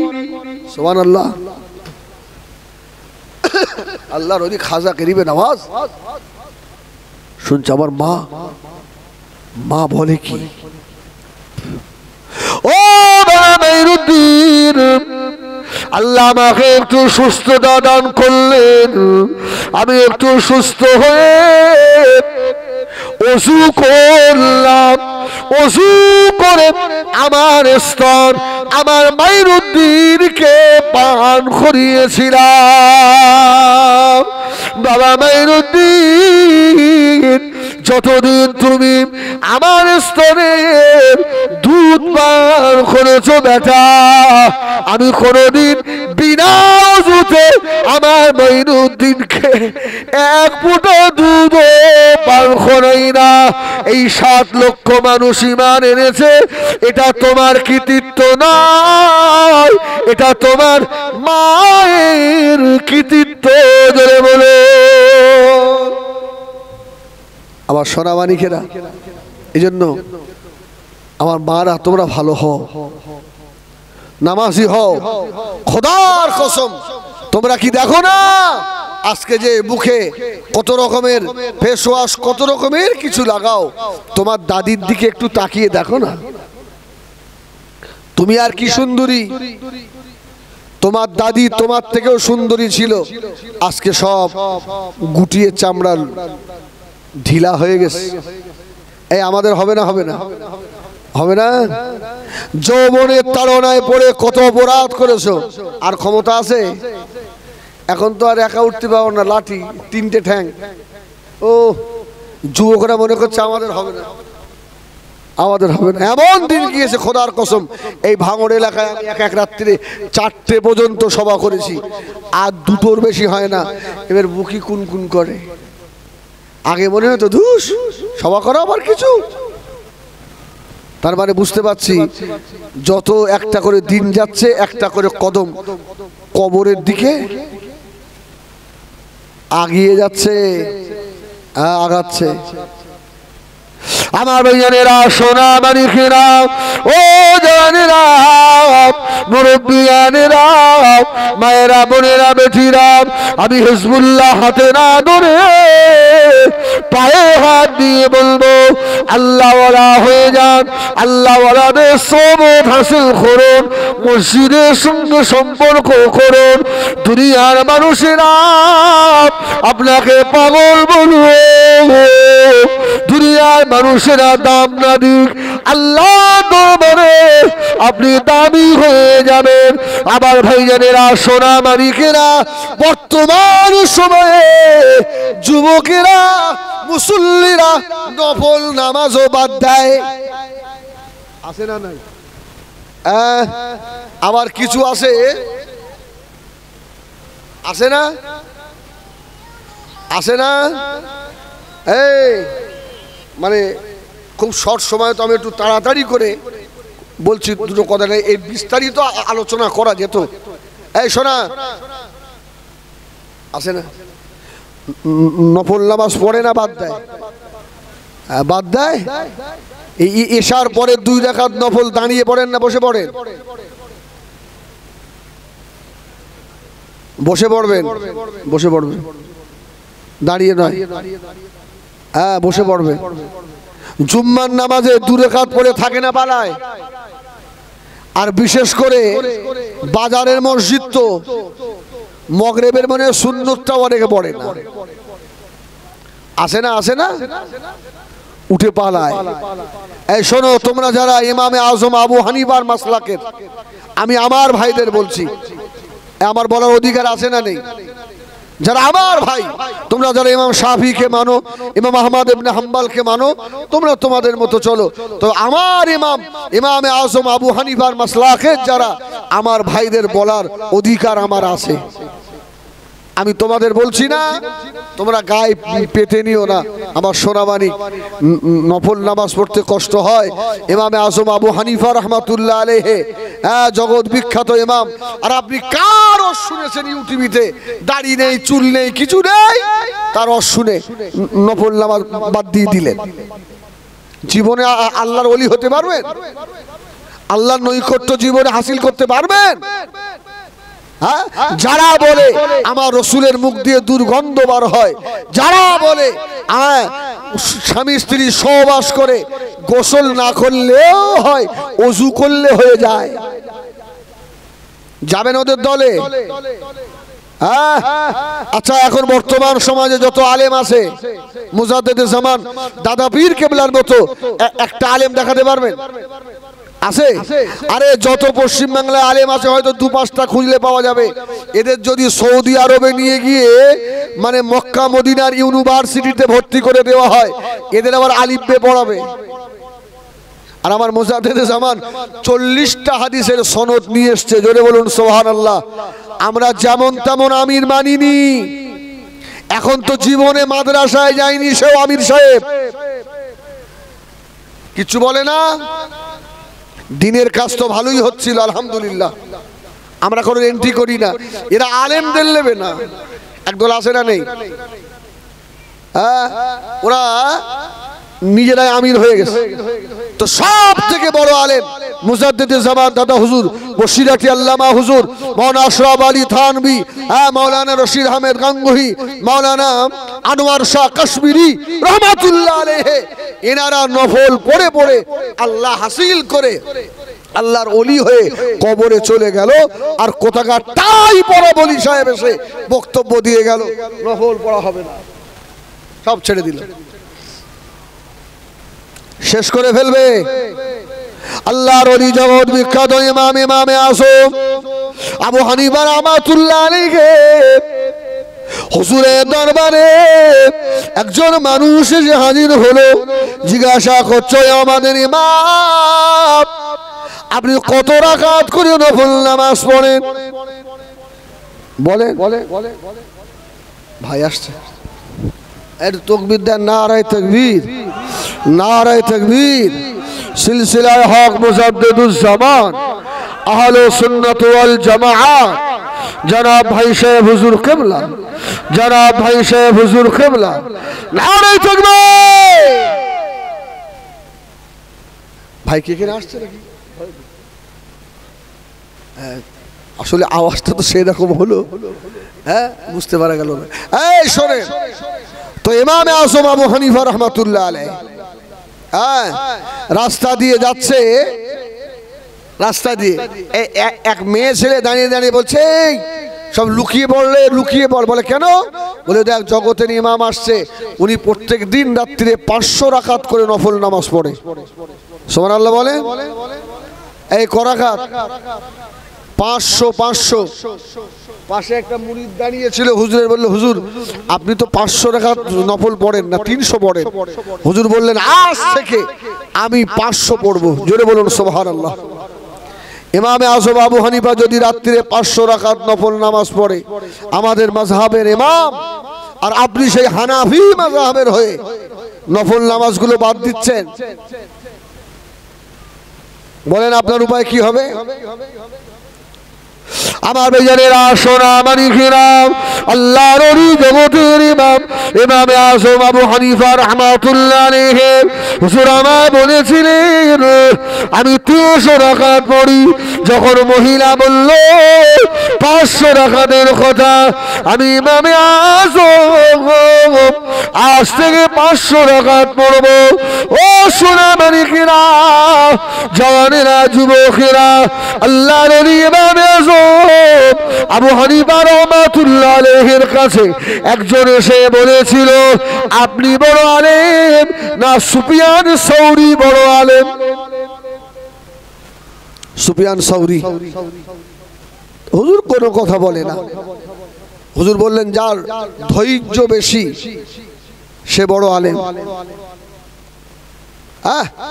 সুবহানাল্লাহ। আল্লাহর ওলি খাজা গরিবে নওয়াজ শুনছে আমার মা বলে কি, ও মাইনুদ্দিন, আল্লাহ আমাকে একটু সুস্থতা দান করলেন, আমি একটু সুস্থ হয়ে ওযু করলাম, ওযু করে আমার স্তন আমার মাইনুদ্দিনকে পান করিয়েছিলাম। বাবা মাইনুদ্দিন, যতদিন তুমি আমার স্তনের দুধ পান করেছো বেটা, আমি কোনদিন বিনা ওযুতে আমার মাইনুদ্দিনকে এক ফোঁটা দুধ পান করাই না। এই 7 লক্ষ মানুষ ঈমান এনেছে, এটা তোমার কৃতিত্ব নয়, এটা তোমার মায়ের কৃতিত্ব। ধরে বলে আমার সোনামানিকেরা, এই জন্য আমার মারা তোমরা ভালো হও, নামাজি হও। খোদার কসম, তোমরা কি দেখো না আজকে যে মুখে কত রকমের ফেস ওয়াশ, কত রকমের কিছু লাগাও, তোমার দাদির দিকে একটু তাকিয়ে দেখো না, তুমি আর কি সুন্দরী। তোমার দাদি তোমার থেকেও সুন্দরী ছিল, আজকে সব গুটিয়ে চামড়া ঢিলা হয়ে গেছে। এই আমাদের হবে না, হবে না, হবে না। যৌবনের তাড়নায় পড়ে কত অপরাধ করেছো, আর ক্ষমতা আছে? এখন তো আর একা উঠতে পারো না, লাঠি 3টে ঠ্যাং। ও যুবকরা মনে করছে আমাদের হবে না, আমাদের হবে না। এমন দিন গিয়েছে খোদার কসম, এই ভাঙড় এলাকায় আমি এক রাত্রিরে 4টে পর্যন্ত সভা করেছি, আর 2টোর বেশি হয় না। এবার বুকি কুনকুন করে। আগে মনে হতো ধুস সভা করা আবার কিছু, তার মানে বুঝতে পারছি যত একটা করে দিন যাচ্ছে, একটা করে কদম কবরের দিকে আগিয়ে যাচ্ছে, আগাচ্ছে। আমার ভাইজানেরা, সোনা মানিকেরা, ও জানেরা, মুরব্বিয়ানেরা, মায়েরা, বোনেরা, বেটিরা, আমি হিজবুল্লাহ হাতে না ধরে পায়ে হাত দিয়ে বলবো, আল্লাহওয়ালা হয়ে যান, আল্লাহওয়ালাদের সোহবত হাসিল করুন, মসজিদের সঙ্গে সম্পর্ক করুন। দুনিয়ার মানুষেরা আপনাকে পাগল বলবে, দুনিয়ার মানুষেরা দাম না দিক, আল্লাহ দরবারে আপনি দামি হয়ে যাবেন। আবার ভাইজানেরা, সোনা মানিকেরা, বর্তমান সময়ে যুবকেরা, মুসল্লিরা নফল নামাজও বাদ দেয়, আছে না নাই? আবার কিছু আছে, আছে না, আছে না? এই মানে খুব শর্ট সময় তো আমি একটু তাড়াতাড়ি করে বলছি দুটো কথা, নেই এই বিস্তারিত আলোচনা করা যেত। এই শোনা, আছে না নফল নামাজ পড়ে না, বাদ দেয়, বাদ দেয়। এই এশার পরে 2 রাকাত নফল দাঁড়িয়ে পড়েন না বসে পড়েন? বসে পড়বেন, বসে পড়বেন, দাঁড়িয়ে নয়। হ্যাঁ, বসে পড়বে। জুম্মার নামাজে 2 রাকাত পড়ে থাকে না পালায়, আর বিশেষ করে বাজারের মসজিদ তো মগরিবের মনে সুন্নতটা অনেকে পড়ে না, আসে না, আসে না, উঠে পালায়। এই শোনো, তোমরা যারা ইমামে আজম আবু হানিফার মাসলাকের, আমি আমার ভাইদের বলছি, আমার বলার অধিকার আছে না নেই? যারা আমার ভাই, তোমরা যারা ইমাম শাফিকে মানো, ইমাম আহমদ ইবনে হাম্বলকে মানো, তোমরা তোমাদের মতো চলো। তো আমার ইমামে আজম আবু হানিফার মাসলাকের যারা, আমার ভাইদের বলার অধিকার আমার আছে। আমি তোমাদের বলছি না, তোমরা গায়ে পেতে নিও না। আমার সোনামানি নফল নামাজ পড়তে কষ্ট হয়। ইমামে আজম আবু হানিফা রহমাতুল্লাহ আলাইহি, জগৎ বিখ্যাত ইমাম। আর আপনি কার রস শুনেছেন ইউটিভিতে? দাড়ি নেই, চুল নেই, কিছু নেই, তার রস শুনে নফল নামাজ বাদ দিয়ে দিলেন। জীবনে আল্লাহর ওলি হতে পারবেন? আল্লাহর নৈকট্য জীবনে হাসিল করতে পারবেন? যারা বলে আমার রসুলের মুখ দিয়ে দুর্গন্ধ বার হয়, যারা বলে স্বামী স্ত্রী সহবাস করে গোসল না করলেও হয়, ওযু করলে হয়ে যায়, যাবেন ওদের দলে? আচ্ছা, এখন বর্তমান সমাজে যত আলেম আছে, মুজাদ্দেদে জামান দাদা পীর কেবলার মতো একটা আলেম দেখাতে পারবেন? আছে? আরে যত পশ্চিম বাংলায় আলেম আছে হয়তো 2-5টা খুঁজলে পাওয়া যাবে। এদের যদি সৌদি আরবে নিয়ে গিয়ে মানে মক্কা মদিনার ইউনিভার্সিটিতে ভর্তি করে দেওয়া হয়, এদের আবার আলিফ বে পড়াবে। আর আমার মুজাদ্দেদে জামান 40টা হাদিসের সনদ নিয়ে এসছে। জোরে বলুন সুবহানাল্লাহ। আমরা যেমন তেমন আমির মানিনি। এখন তো জীবনে মাদ্রাসায় যায়নি সেও আমির সাহেব, কিছু বলে না। দিনের কাজ তো ভালোই হচ্ছিল আলহামদুলিল্লাহ, আমরা কোনো এন্ট্রি করি না। এরা আলেমদের নেবে না, একদল আছে না নেই? ওরা নিজেরাই আমির হয়ে গেছে। তো সব থেকে বড় আলেম মুজাদ্দেদে জামান দাদা হুজুর বসিরাটি আল্লামা হুজুর মাওলানা আশরাফ আলী থানভী, মাওলানা রশিদ আহমেদ গাঙ্গুহি, মাওলানা আনোয়ার শাহ কাশ্মীরি রহমাতুল্লাহ আলাইহি, এনারা নফল পড়ে পড়ে আল্লাহ হাসিল করে আল্লাহর ওলি হয়ে কবরে চলে গেল। আর কোথাকার তাই পড়া বলি সাহেব এসে বক্তব্য দিয়ে গেল নফল পড়া হবে না, সব ছেড়ে দিল, শেষ করে ফেলবে। আল্লাহর ওলি জগৎ বিখ্যাত ইমামে আজম আবু হানিফা রাহমাতুল্লাহ আলাইহি হুজুরের দরবারে একজন মানুষ এসে হাজির হলো। জিজ্ঞাসা করছে, আমাদের ইমাম আপনি কত রাকাত করে নফল নামাজ পড়েন? বলে ভাই আসছে, এর তাকবীর দেন, নারায়ে তাকবীর, নারায়ে তাকবীর। সিলসিলায়ে হক মুজাদ্দিদুজ জামান আহলে সুন্নাত ওয়াল জামাআত জনাব ভাই সাহেব হুজুর কিবলা, জনাব ভাই সাহেব হুজুর কিবলা, নারায়ে তাকবীর। ভাই কে কে আসছে নাকি? আসলে আওয়াজটা তো সেরকম হলো, বুঝতে পারা গেল না। এই শোনেন তো, ইমামে আজম আবু হানিফা রহমাতুল্লাহ আলাইহি রাস্তা দিয়ে যাচ্ছে, রাস্তা দিয়ে এক মেয়ে ছেলে দাঁড়িয়ে দাঁড়িয়ে বলছে, সব লুকিয়ে পড়লে, লুকিয়ে পড়। বলে কেন? বলে দেখ, জগতের ইমাম আসছে, উনি প্রত্যেক দিন রাত্রিরে 500 রাকাত করে নফল নামাজ পড়ে। সুবহানাল্লাহ বলে। এই করাকাত 500। পাশে একটা মুরিদ দাঁড়িয়ে ছিল, হুজুরের বলল, হুজুর আপনি তো 500 রাকাত নফল পড়েন না, 300 পড়েন। হুজুর বললেন, আজ থেকে আমি 500 পড়বো। জোরে বলুন সুবহানাল্লাহ। ইমামে আজম আবু হানিফা যদি রাত্রিরে 500 রাকাত নফল নামাজ পড়ে, আমাদের মাযহাবের ইমাম, আর আপনি সেই হানাফি মাযহাবের হয়ে নফল নামাজগুলো বাদ দিচ্ছেন, বলেন আপনার উপায় কি হবে? আমার বেজারেরা সোনা মানিকেরা, আল্লাহর ওলি জগতের ইমাম ইমামে আজম আবু হানিফা রাহমাতুল্লাহ আলাইহি হুজুর আমায় বলেছিলেন আমি 300 রাকাত পড়ি। যখন মহিলা বলল 500 রাকাতের কথা, আমি ইমামে আজম আজ থেকে 500 রাকাত পড়ব। ও সোনা মানিকেরা, জওয়ানেরা, যুবকেরা, আল্লাহর ওলি ইমামে আজম আবু হানিফা রাহমাতুল্লাহ আলাইহির কাছে একজন এসে বলেছিল, আপনি বড় আলেম না সুফিয়ান সৌরি বড় আলেম? সুফিয়ান সৌরি। হুজুর কোনো কথা বলে না। হুজুর বললেন, যার ধৈর্য বেশি সে বড় আলেম।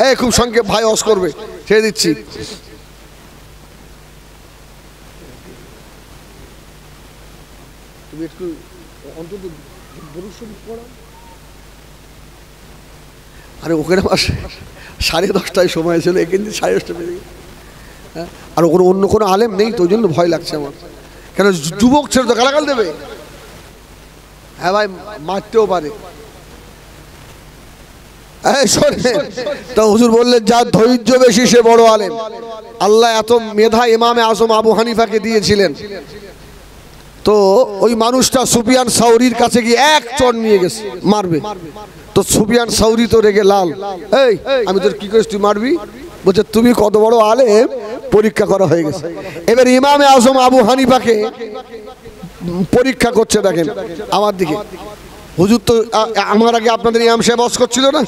এই খুব সংক্ষেপ, ভাই অস করবে, ছেড়ে দিচ্ছি। তুমি একটু অন্তত দরুদ শরীফ পড়ো। আরে ওখানে আমার 10:30টায় সময় ছিল, এখানে 10:30 বেজে গেছে। হ্যাঁ, আর ওখানে অন্য কোনো আলেম নেই, তো ওই জন্য ভয় লাগছে আমার। কেন যুবক ছেলে তো গালাগাল দেবে। হ্যাঁ ভাই, মারতেও পারে। তা হুজুর বললেন যার ধৈর্য বেশি সে বড় আলেম। আল্লাহ এত মেধা ইমামে আজম আবু হানিফাকে দিয়েছিলেন, তো ওই মানুষটা সুফিয়ান সাউরির কাছে গিয়ে এক চড় নিয়ে গেছে মারবে। তো সুফিয়ান সাউরি তো রেগে লাল, এই আমি তোর কি করিস, তুই মারবি? বলছে তুমি কত বড় আলেম, পরীক্ষা করা হয়ে গেছে। এবার ইমামে আজম আবু হানিফাকে পরীক্ষা করছে, দেখেন আমার দিকে। হুজুর তো আমার আগে আপনাদের ইমাম সাহেব ওয়াজ করছিল না,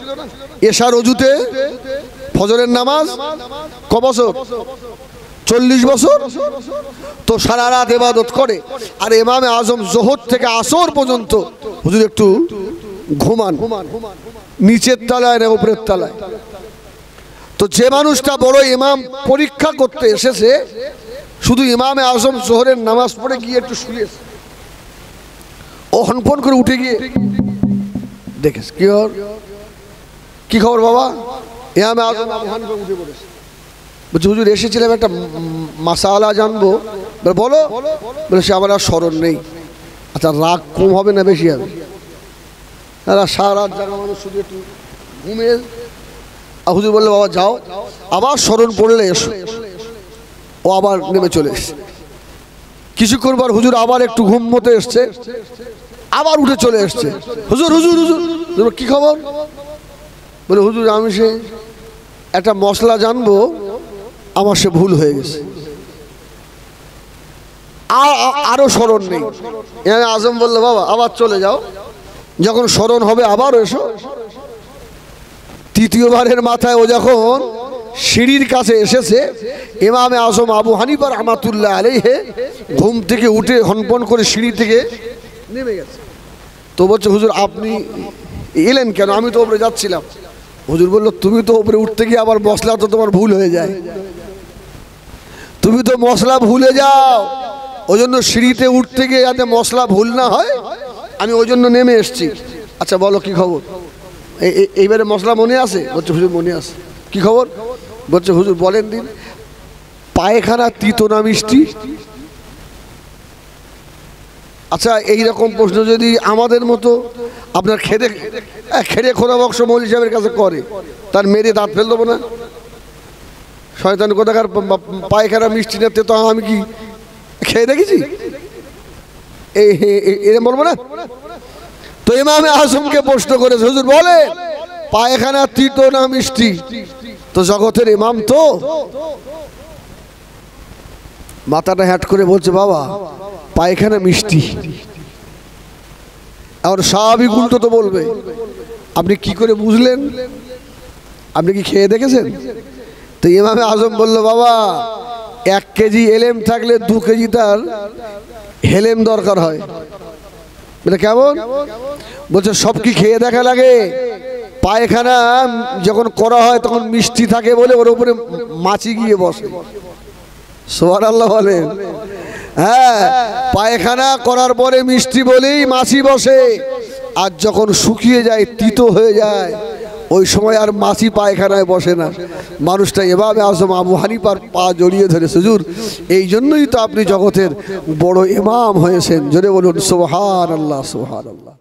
এশার ওযুতে ফজরের নামাজ ক বছর? 40 বছর। তো সারা রাত ইবাদত করে। আর ইমামে আজম যোহর থেকে আসর পর্যন্ত হুজুর একটু ঘুমান, নিচের তলায় না উপরের তলায়। তো যে মানুষটা বড় ইমাম পরীক্ষা করতে এসেছে, শুধু ইমামে আজম যোহরের নামাজ পড়ে গিয়ে একটু শুয়েছে, ও হনফন করে উঠে গিয়ে দেখেছে কি খবর বাবা? ইমামে আজম আবু হানিফা উঠে পড়েছে। বলছে হুজুর এসেছিলাম একটা মাসালা জানবো। বলো। বলে সে আমার আর স্মরণ নেই। আচ্ছা রাগ কম হবে না বেশি হবে? সারা রাত জায়গা মানুষ শুধু একটু ঘুমে। হুজুর বললে বাবা যাও, আবার স্মরণ পড়লে এসো। ও আবার নেমে চলে এসছে। কিছুক্ষণ পর হুজুর আবার একটু ঘুম মতো এসছে, আবার উঠে চলে এসছে। হুজুর হুজুর হুজুর কি খবর? বলে হুজুর আমি সে একটা মশলা জানবো, আমার সে ভুল হয়ে গেছে, আরো স্মরণ নেই। আজম বললো বাবা আবার চলে যাও, যখন স্মরণ হবে আবার এসো। তৃতীয়বারের মাথায় ও যখন সিঁড়ির কাছে এসেছে, ইমামে আজম আবু হানিফা রাহমাতুল্লাহ আলাইহি ঘুম থেকে উঠে হনপন করে সিঁড়ি থেকে নেমে গেছে। তো বলছে হুজুর আপনি এলেন কেন? আমি তো উপরে যাচ্ছিলাম। হুজুর বললো তুমি তো উপরে উঠতে গিয়ে আবার মশলা তো তোমার ভুল হয়ে যায়, তুমি তো মশলা ভুলে যাও। ওই জন্য সিঁড়িতে উঠতে গিয়ে যাতে মশলা ভুল না হয়, আমি ওই জন্য নেমে এসছি। আচ্ছা বলো কি খবর? এইবারে মশলা মনে আছে? বলছে হুজুর মনে আছে। কি খবর? বলছে হুজুর বলেন দিন, পায়খানা তিতো না মিষ্টি? আচ্ছা এইরকম প্রশ্ন যদি আমাদের মতো আপনার খেড়ে খোদা বক্স মৌলী সাহেবের কাছে করে, তার মেরে দাঁত ফেল দেবো না? শয়তান কোথাকার পায়খানা মিষ্টি না তেতো আমি কি খেয়ে দেখেছি? এরকম বলবো না? তো ইমামে আজমকে প্রশ্ন করেছে হুজুর বলে পায়খানা তিতো না মিষ্টি? তো জগতের ইমাম তো মাথাটা হ্যাট করে বলছে বাবা পায়খানা মিষ্টি। আর স্বাভাবিক উল্টো তো বলবে। আপনি কি করে বুঝলেন? আপনি কি খেয়ে দেখেছেন? তো ইমামে আজম বলল বাবা 1 কেজি এলেম থাকলে 2 কেজি তার হেলেম দরকার হয়। বলে কেমন? বলছে সব কি খেয়ে দেখা লাগে? পায়খানা যখন করা হয় তখন মিষ্টি থাকে বলে ওর উপরে মাছি গিয়ে বসে। সুবহানাল্লাহ বলেন। হ্যাঁ, পায়খানা করার পরে মিষ্টি বলেই মাছি বসে, আর যখন শুকিয়ে যায় তিতো হয়ে যায় ওই সময় আর মাছি পায়খানায় বসে না। মানুষটা এভাবে আজম আবু হানিফার পা জড়িয়ে ধরে হুজুর এই জন্যই তো আপনি জগতের বড় ইমাম হয়েছেন। জোরে বলুন সুবহানাল্লাহ সুবহানাল্লাহ।